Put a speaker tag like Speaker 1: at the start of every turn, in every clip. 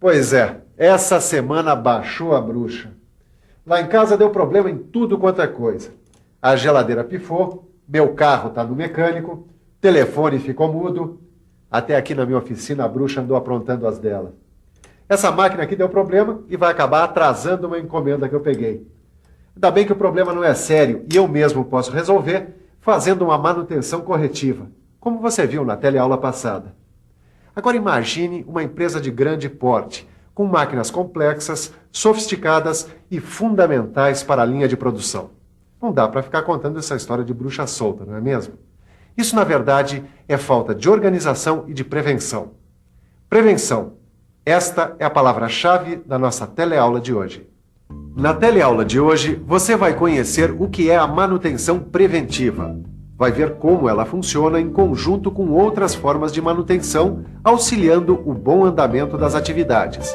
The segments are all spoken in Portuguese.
Speaker 1: Pois é, essa semana baixou a bruxa. Lá em casa deu problema em tudo quanto é coisa. A geladeira pifou, meu carro tá no mecânico, telefone ficou mudo. Até aqui na minha oficina a bruxa andou aprontando as dela. Essa máquina aqui deu problema e vai acabar atrasando uma encomenda que eu peguei. Ainda bem que o problema não é sério e eu mesmo posso resolver fazendo uma manutenção corretiva, como você viu na teleaula passada. Agora imagine uma empresa de grande porte, com máquinas complexas, sofisticadas e fundamentais para a linha de produção. Não dá para ficar contando essa história de bruxa solta, não é mesmo? Isso, na verdade, é falta de organização e de prevenção. Prevenção. Esta é a palavra-chave da nossa teleaula de hoje. Na teleaula de hoje, você vai conhecer o que é a manutenção preventiva. Vai ver como ela funciona em conjunto com outras formas de manutenção, auxiliando o bom andamento das atividades.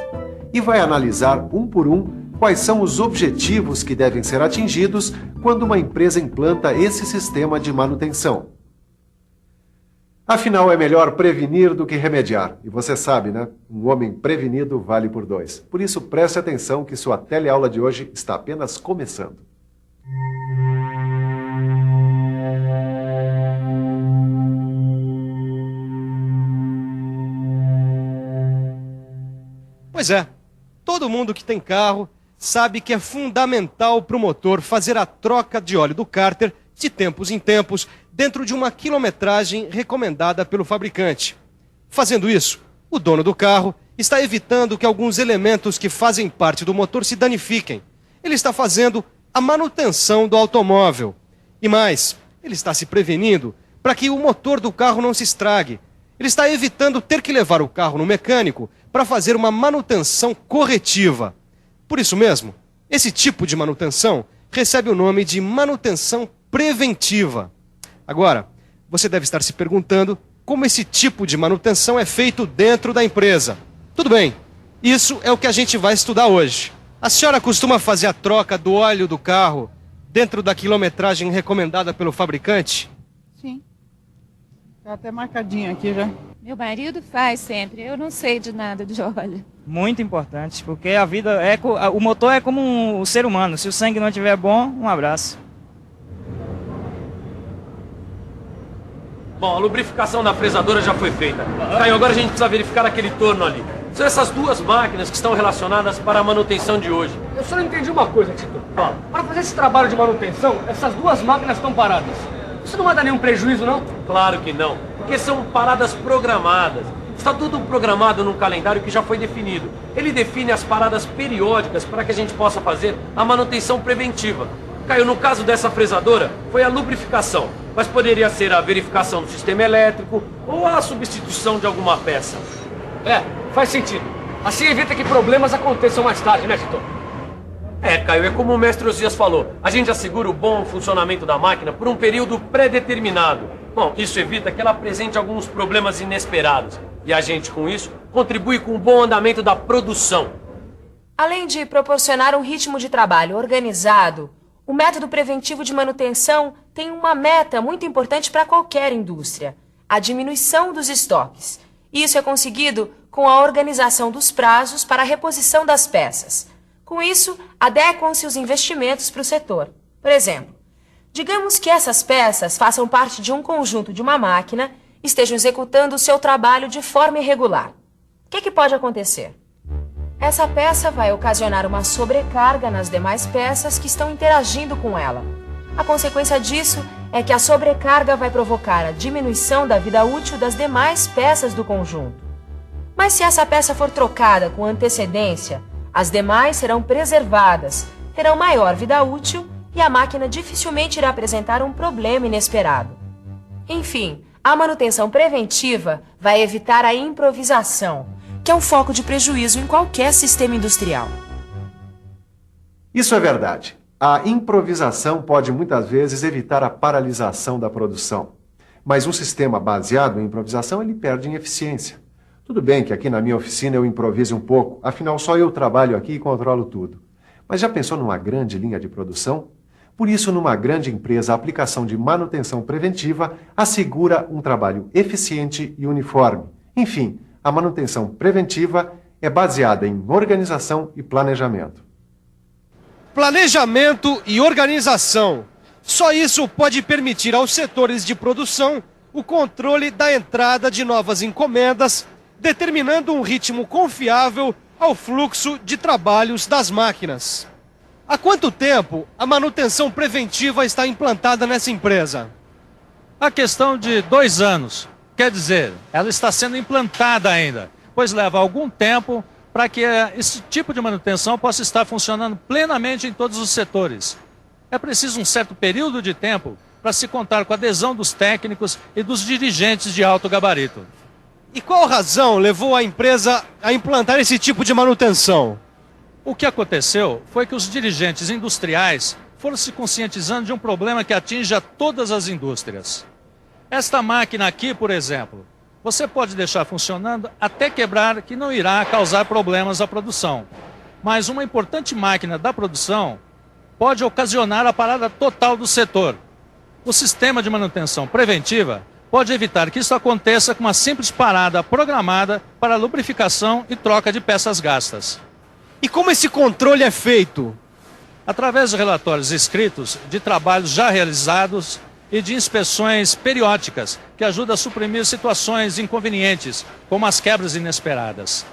Speaker 1: E vai analisar, um por um, quais são os objetivos que devem ser atingidos quando uma empresa implanta esse sistema de manutenção. Afinal, é melhor prevenir do que remediar. E você sabe, né? Um homem prevenido vale por dois. Por isso, preste atenção que sua teleaula de hoje está apenas começando.
Speaker 2: Pois é, todo mundo que tem carro sabe que é fundamental para o motor fazer a troca de óleo do cárter de tempos em tempos, dentro de uma quilometragem recomendada pelo fabricante. Fazendo isso, o dono do carro está evitando que alguns elementos que fazem parte do motor se danifiquem. Ele está fazendo a manutenção do automóvel. E mais, ele está se prevenindo para que o motor do carro não se estrague. Ele está evitando ter que levar o carro no mecânico para fazer uma manutenção corretiva. Por isso mesmo, esse tipo de manutenção recebe o nome de manutenção preventiva. Agora, você deve estar se perguntando como esse tipo de manutenção é feito dentro da empresa. Tudo bem, isso é o que a gente vai estudar hoje. A senhora costuma fazer a troca do óleo do carro dentro da quilometragem recomendada pelo fabricante?
Speaker 3: Sim. Tá até marcadinho aqui já.
Speaker 4: Meu marido faz sempre, eu não sei de nada de óleo.
Speaker 5: Muito importante, porque a vida o motor é como um ser humano. Se o sangue não estiver bom, um abraço.
Speaker 6: Bom, a lubrificação da fresadora já foi feita. Caio, agora a gente precisa verificar aquele torno ali. São essas duas máquinas que estão relacionadas para a manutenção de hoje.
Speaker 7: Eu só não entendi uma coisa, Tito. Fala. Para fazer esse trabalho de manutenção, essas duas máquinas estão paradas. Isso não vai dar nenhum prejuízo, não?
Speaker 6: Claro que não, porque são paradas programadas. Está tudo programado num calendário que já foi definido. Ele define as paradas periódicas para que a gente possa fazer a manutenção preventiva. Caio, no caso dessa fresadora, foi a lubrificação, mas poderia ser a verificação do sistema elétrico ou a substituição de alguma peça.
Speaker 7: É, faz sentido. Assim evita que problemas aconteçam mais tarde, né, Tito?
Speaker 6: Caio, é como o mestre Osias falou, a gente assegura o bom funcionamento da máquina por um período pré-determinado. Bom, isso evita que ela apresente alguns problemas inesperados. E a gente, com isso, contribui com o bom andamento da produção.
Speaker 8: Além de proporcionar um ritmo de trabalho organizado, o método preventivo de manutenção tem uma meta muito importante para qualquer indústria: a diminuição dos estoques. Isso é conseguido com a organização dos prazos para a reposição das peças. Com isso, adequam-se os investimentos para o setor. Por exemplo, digamos que essas peças façam parte de um conjunto de uma máquina e estejam executando o seu trabalho de forma irregular. O que pode acontecer? Essa peça vai ocasionar uma sobrecarga nas demais peças que estão interagindo com ela. A consequência disso é que a sobrecarga vai provocar a diminuição da vida útil das demais peças do conjunto. Mas se essa peça for trocada com antecedência, as demais serão preservadas, terão maior vida útil e a máquina dificilmente irá apresentar um problema inesperado. Enfim, a manutenção preventiva vai evitar a improvisação, que é um foco de prejuízo em qualquer sistema industrial.
Speaker 1: Isso é verdade. A improvisação pode muitas vezes evitar a paralisação da produção. Mas um sistema baseado em improvisação, ele perde em eficiência. Tudo bem que aqui na minha oficina eu improvise um pouco, afinal só eu trabalho aqui e controlo tudo. Mas já pensou numa grande linha de produção? Por isso, numa grande empresa, a aplicação de manutenção preventiva assegura um trabalho eficiente e uniforme. Enfim, a manutenção preventiva é baseada em organização e planejamento.
Speaker 2: Planejamento e organização. Só isso pode permitir aos setores de produção o controle da entrada de novas encomendas, determinando um ritmo confiável ao fluxo de trabalhos das máquinas. Há quanto tempo a manutenção preventiva está implantada nessa empresa?
Speaker 9: A questão de 2 anos. Quer dizer, ela está sendo implantada ainda, pois leva algum tempo para que esse tipo de manutenção possa estar funcionando plenamente em todos os setores. É preciso um certo período de tempo para se contar com a adesão dos técnicos e dos dirigentes de alto gabarito.
Speaker 2: E qual razão levou a empresa a implantar esse tipo de manutenção?
Speaker 9: O que aconteceu foi que os dirigentes industriais foram se conscientizando de um problema que atinge a todas as indústrias. Esta máquina aqui, por exemplo, você pode deixar funcionando até quebrar, que não irá causar problemas à produção. Mas uma importante máquina da produção pode ocasionar a parada total do setor. O sistema de manutenção preventiva pode evitar que isso aconteça com uma simples parada programada para lubrificação e troca de peças gastas.
Speaker 2: E como esse controle é feito?
Speaker 9: Através de relatórios escritos de trabalhos já realizados e de inspeções periódicas, que ajudam a suprimir situações inconvenientes, como as quebras inesperadas.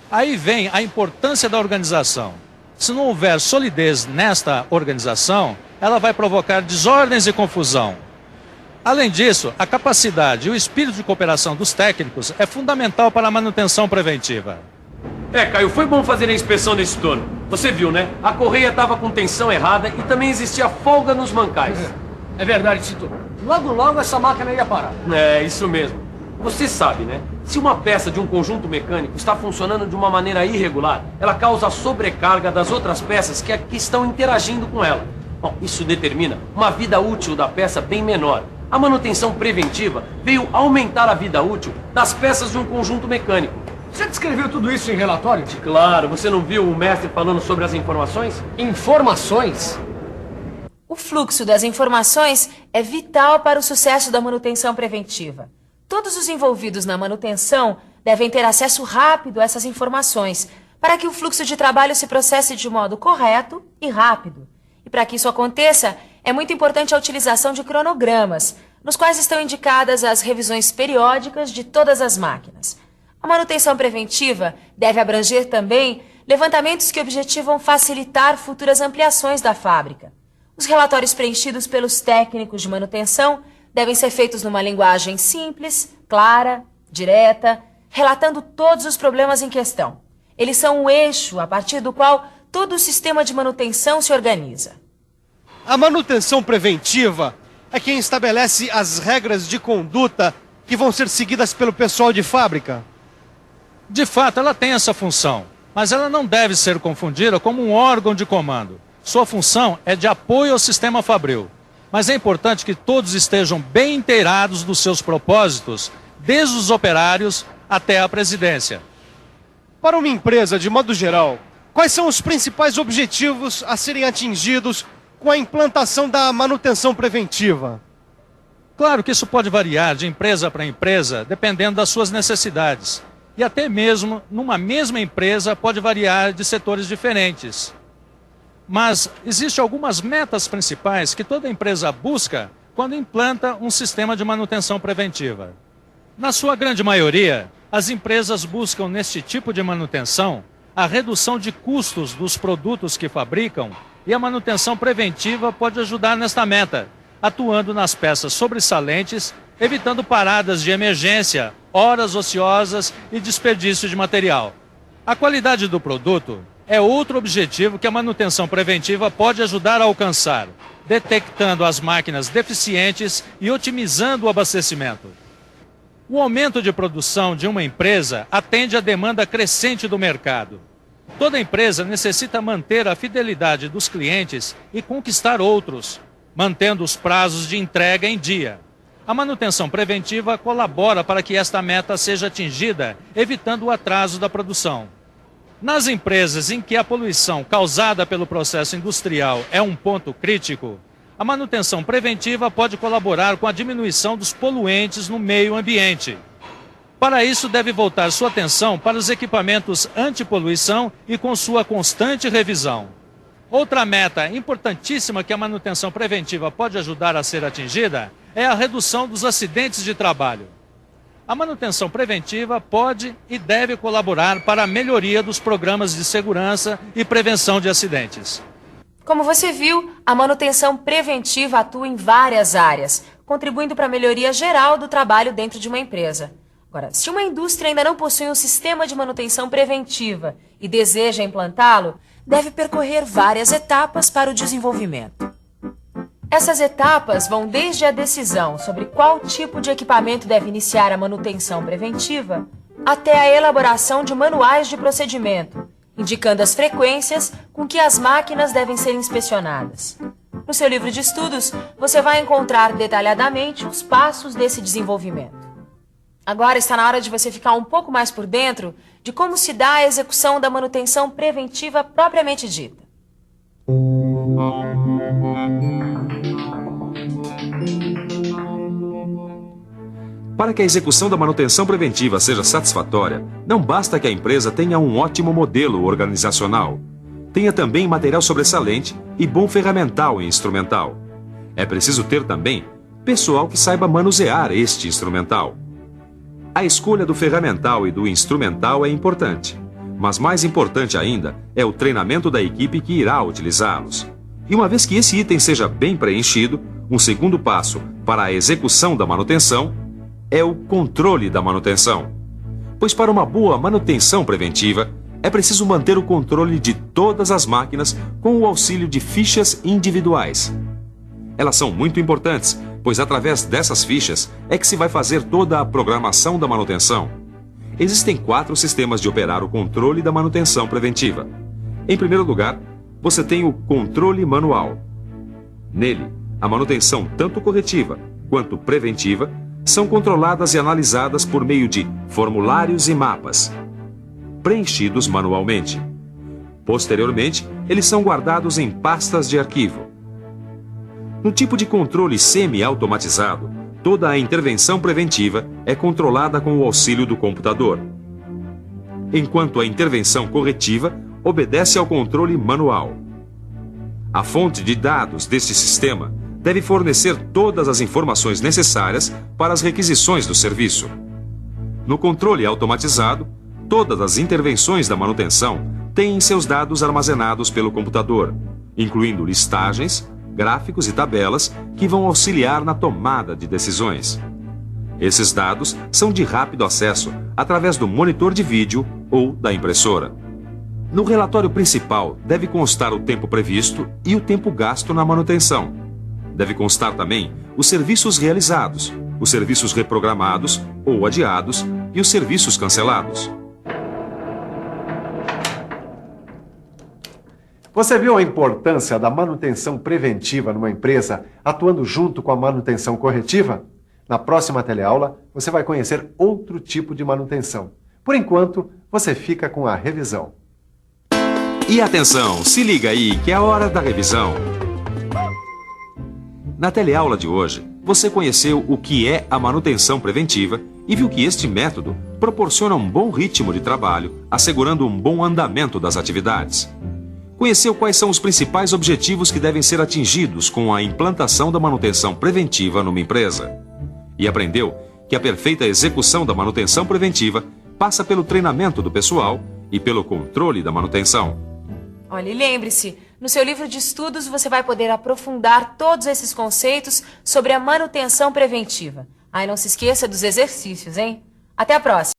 Speaker 9: Aí vem a importância da organização. Se não houver solidez nesta organização, ela vai provocar desordens e confusão. Além disso, a capacidade e o espírito de cooperação dos técnicos é fundamental para a manutenção preventiva.
Speaker 6: Caio, foi bom fazer a inspeção nesse torno. Você viu, né? A correia estava com tensão errada e também existia folga nos mancais.
Speaker 7: É verdade, Tito. Logo, logo essa máquina ia parar.
Speaker 6: É, isso mesmo. Você sabe, né? Se uma peça de um conjunto mecânico está funcionando de uma maneira irregular, ela causa sobrecarga das outras peças que estão interagindo com ela. Bom, isso determina uma vida útil da peça bem menor. A manutenção preventiva veio aumentar a vida útil das peças de um conjunto mecânico.
Speaker 7: Você descreveu tudo isso em relatório?
Speaker 6: Claro, você não viu o mestre falando sobre as informações?
Speaker 7: Informações?
Speaker 8: O fluxo das informações é vital para o sucesso da manutenção preventiva. Todos os envolvidos na manutenção devem ter acesso rápido a essas informações, para que o fluxo de trabalho se processe de modo correto e rápido. E para que isso aconteça, é muito importante a utilização de cronogramas, nos quais estão indicadas as revisões periódicas de todas as máquinas. A manutenção preventiva deve abranger também levantamentos que objetivam facilitar futuras ampliações da fábrica. Os relatórios preenchidos pelos técnicos de manutenção devem ser feitos numa linguagem simples, clara, direta, relatando todos os problemas em questão. Eles são o eixo a partir do qual todo o sistema de manutenção se organiza.
Speaker 2: A manutenção preventiva é quem estabelece as regras de conduta que vão ser seguidas pelo pessoal de fábrica.
Speaker 9: De fato, ela tem essa função, mas ela não deve ser confundida como um órgão de comando. Sua função é de apoio ao sistema fabril. Mas é importante que todos estejam bem inteirados dos seus propósitos, desde os operários até a presidência.
Speaker 2: Para uma empresa, de modo geral, quais são os principais objetivos a serem atingidos com a implantação da manutenção preventiva?
Speaker 9: Claro que isso pode variar de empresa para empresa, dependendo das suas necessidades. E até mesmo numa mesma empresa pode variar de setores diferentes. Mas existem algumas metas principais que toda empresa busca quando implanta um sistema de manutenção preventiva. Na sua grande maioria, as empresas buscam neste tipo de manutenção a redução de custos dos produtos que fabricam, e a manutenção preventiva pode ajudar nesta meta, atuando nas peças sobressalentes, evitando paradas de emergência, horas ociosas e desperdício de material. A qualidade do produto é outro objetivo que a manutenção preventiva pode ajudar a alcançar, detectando as máquinas deficientes e otimizando o abastecimento. O aumento de produção de uma empresa atende à demanda crescente do mercado. Toda empresa necessita manter a fidelidade dos clientes e conquistar outros, mantendo os prazos de entrega em dia. A manutenção preventiva colabora para que esta meta seja atingida, evitando o atraso da produção. Nas empresas em que a poluição causada pelo processo industrial é um ponto crítico, a manutenção preventiva pode colaborar com a diminuição dos poluentes no meio ambiente. Para isso, deve voltar sua atenção para os equipamentos antipoluição e com sua constante revisão. Outra meta importantíssima que a manutenção preventiva pode ajudar a ser atingida é a redução dos acidentes de trabalho. A manutenção preventiva pode e deve colaborar para a melhoria dos programas de segurança e prevenção de acidentes.
Speaker 8: Como você viu, a manutenção preventiva atua em várias áreas, contribuindo para a melhoria geral do trabalho dentro de uma empresa. Agora, se uma indústria ainda não possui um sistema de manutenção preventiva e deseja implantá-lo, deve percorrer várias etapas para o desenvolvimento. Essas etapas vão desde a decisão sobre qual tipo de equipamento deve iniciar a manutenção preventiva, até a elaboração de manuais de procedimento, indicando as frequências com que as máquinas devem ser inspecionadas. No seu livro de estudos, você vai encontrar detalhadamente os passos desse desenvolvimento. Agora está na hora de você ficar um pouco mais por dentro de como se dá a execução da manutenção preventiva propriamente dita.
Speaker 10: Para que a execução da manutenção preventiva seja satisfatória, não basta que a empresa tenha um ótimo modelo organizacional. Tenha também material sobressalente e bom ferramental e instrumental. É preciso ter também pessoal que saiba manusear este instrumental. A escolha do ferramental e do instrumental é importante, mas mais importante ainda é o treinamento da equipe que irá utilizá-los. E uma vez que esse item seja bem preenchido, um segundo passo para a execução da manutenção é o controle da manutenção. Pois para uma boa manutenção preventiva, é preciso manter o controle de todas as máquinas com o auxílio de fichas individuais. Elas são muito importantes, pois através dessas fichas é que se vai fazer toda a programação da manutenção. Existem 4 sistemas de operar o controle da manutenção preventiva. Em primeiro lugar, você tem o controle manual. Nele, a manutenção tanto corretiva quanto preventiva são controladas e analisadas por meio de formulários e mapas, preenchidos manualmente. Posteriormente, eles são guardados em pastas de arquivo. No tipo de controle semi-automatizado, toda a intervenção preventiva é controlada com o auxílio do computador, enquanto a intervenção corretiva obedece ao controle manual. A fonte de dados deste sistema deve fornecer todas as informações necessárias para as requisições do serviço. No controle automatizado, todas as intervenções da manutenção têm seus dados armazenados pelo computador, incluindo listagens, gráficos e tabelas que vão auxiliar na tomada de decisões. Esses dados são de rápido acesso através do monitor de vídeo ou da impressora. No relatório principal deve constar o tempo previsto e o tempo gasto na manutenção. Deve constar também os serviços realizados, os serviços reprogramados ou adiados e os serviços cancelados.
Speaker 1: Você viu a importância da manutenção preventiva numa empresa atuando junto com a manutenção corretiva? Na próxima teleaula, você vai conhecer outro tipo de manutenção. Por enquanto, você fica com a revisão.
Speaker 10: E atenção, se liga aí que é a hora da revisão. Na teleaula de hoje, você conheceu o que é a manutenção preventiva e viu que este método proporciona um bom ritmo de trabalho, assegurando um bom andamento das atividades. Conheceu quais são os principais objetivos que devem ser atingidos com a implantação da manutenção preventiva numa empresa. E aprendeu que a perfeita execução da manutenção preventiva passa pelo treinamento do pessoal e pelo controle da manutenção.
Speaker 8: Olha, e lembre-se, no seu livro de estudos você vai poder aprofundar todos esses conceitos sobre a manutenção preventiva. Ah, e não se esqueça dos exercícios, hein? Até a próxima!